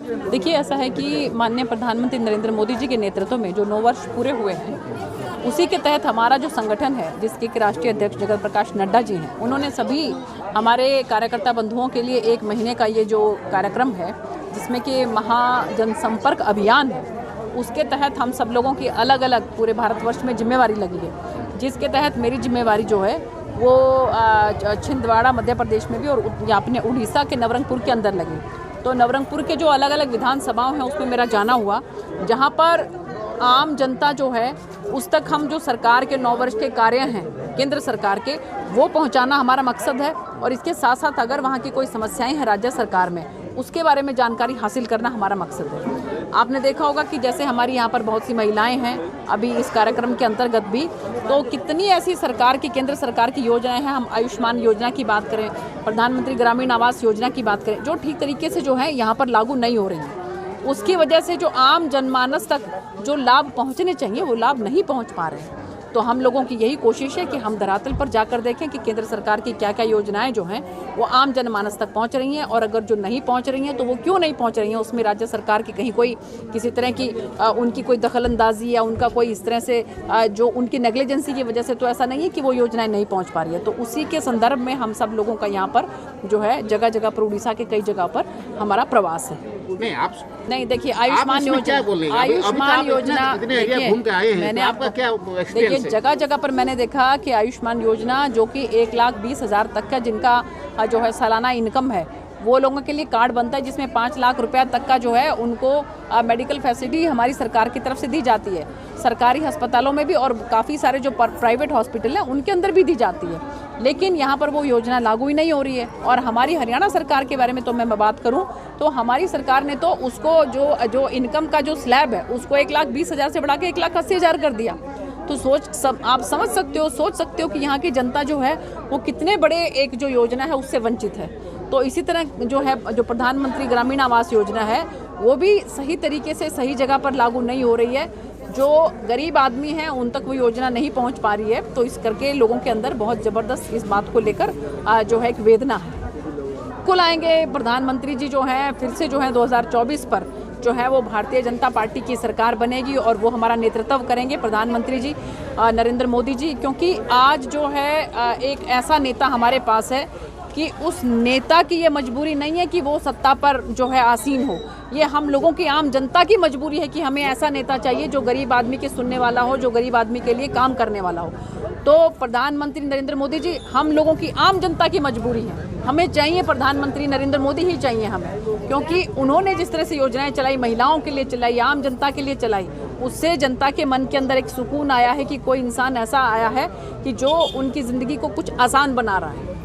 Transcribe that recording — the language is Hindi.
देखिए, ऐसा है कि माननीय प्रधानमंत्री नरेंद्र मोदी जी के नेतृत्व में जो 9 वर्ष पूरे हुए हैं, उसी के तहत हमारा जो संगठन है, जिसके कि राष्ट्रीय अध्यक्ष जगत प्रकाश नड्डा जी हैं, उन्होंने सभी हमारे कार्यकर्ता बंधुओं के लिए 1 महीने का ये जो कार्यक्रम है, जिसमें कि महाजनसंपर्क अभियान है, उसके तहत हम सब लोगों की अलग अलग पूरे भारतवर्ष में जिम्मेवारी लगी है, जिसके तहत मेरी जिम्मेवारी जो है वो छिंदवाड़ा मध्य प्रदेश में भी और अपने उड़ीसा के नवरंगपुर के अंदर लगी। तो नवरंगपुर के जो अलग अलग विधानसभाओं हैं उसमें मेरा जाना हुआ, जहां पर आम जनता जो है उस तक हम जो सरकार के 9 वर्ष के कार्य हैं केंद्र सरकार के, वो पहुंचाना हमारा मकसद है। और इसके साथ साथ अगर वहां की कोई समस्याएं हैं राज्य सरकार में, उसके बारे में जानकारी हासिल करना हमारा मकसद है। आपने देखा होगा कि जैसे हमारी यहाँ पर बहुत सी महिलाएं हैं अभी इस कार्यक्रम के अंतर्गत भी, तो कितनी ऐसी सरकार की केंद्र सरकार की योजनाएं हैं। हम आयुष्मान योजना की बात करें, प्रधानमंत्री ग्रामीण आवास योजना की बात करें, जो ठीक तरीके से जो है यहाँ पर लागू नहीं हो रही है। उसकी वजह से जो आम जनमानस तक जो लाभ पहुँचने चाहिए वो लाभ नहीं पहुँच पा रहे हैं। तो हम लोगों की यही कोशिश है कि हम धरातल पर जाकर देखें कि केंद्र सरकार की क्या क्या योजनाएं जो हैं वो आम जनमानस तक पहुंच रही हैं, और अगर जो नहीं पहुंच रही हैं तो वो क्यों नहीं पहुंच रही हैं, उसमें राज्य सरकार की कहीं कोई किसी तरह की उनकी कोई दखलंदाजी या उनका कोई इस तरह से जो उनकी नेग्लिजेंसी की वजह से तो ऐसा नहीं है कि वो योजनाएं नहीं पहुँच पा रही है। तो उसी के संदर्भ में हम सब लोगों का यहाँ पर जो है जगह जगह पर, उड़ीसा के कई जगह पर हमारा प्रवास है। नहीं देखिए, आयुष्मान योजना मैंने आपको देखिए जगह जगह पर मैंने देखा कि आयुष्मान योजना जो कि 1,20,000 तक का जिनका जो है सालाना इनकम है, वो लोगों के लिए कार्ड बनता है, जिसमें 5 लाख रुपया तक का जो है उनको मेडिकल फैसिलिटी हमारी सरकार की तरफ से दी जाती है। सरकारी अस्पतालों में भी और काफ़ी सारे जो प्राइवेट हॉस्पिटल हैं उनके अंदर भी दी जाती है, लेकिन यहाँ पर वो योजना लागू ही नहीं हो रही है। और हमारी हरियाणा सरकार के बारे में तो मैं बात करूँ तो हमारी सरकार ने तो उसको जो इनकम का जो स्लैब है उसको 1,20,000 से बढ़ा के 1,80,000 कर दिया। तो आप समझ सकते हो, सोच सकते हो कि यहाँ की जनता जो है वो कितने बड़े एक जो योजना है उससे वंचित है। तो इसी तरह जो है जो प्रधानमंत्री ग्रामीण आवास योजना है वो भी सही तरीके से सही जगह पर लागू नहीं हो रही है। जो गरीब आदमी हैं उन तक वो योजना नहीं पहुंच पा रही है। तो इस करके लोगों के अंदर बहुत ज़बरदस्त इस बात को लेकर जो है एक वेदना है। कुल आएंगे प्रधानमंत्री जी जो हैं फिर से जो है 2024 पर जो है वो भारतीय जनता पार्टी की सरकार बनेगी और वो हमारा नेतृत्व करेंगे प्रधानमंत्री जी नरेंद्र मोदी जी। क्योंकि आज जो है एक ऐसा नेता हमारे पास है कि उस नेता की ये मजबूरी नहीं है कि वो सत्ता पर जो है आसीन हो, ये हम लोगों की आम जनता की मजबूरी है कि हमें ऐसा नेता चाहिए जो गरीब आदमी के सुनने वाला हो, जो गरीब आदमी के लिए काम करने वाला हो। तो प्रधानमंत्री नरेंद्र मोदी जी हम लोगों की आम जनता की मजबूरी है, हमें चाहिए प्रधानमंत्री नरेंद्र मोदी ही चाहिए हमें। क्योंकि उन्होंने जिस तरह से योजनाएं चलाई, महिलाओं के लिए चलाई, आम जनता के लिए चलाई, उससे जनता के मन के अंदर एक सुकून आया है कि कोई इंसान ऐसा आया है कि जो उनकी ज़िंदगी को कुछ आसान बना रहा है।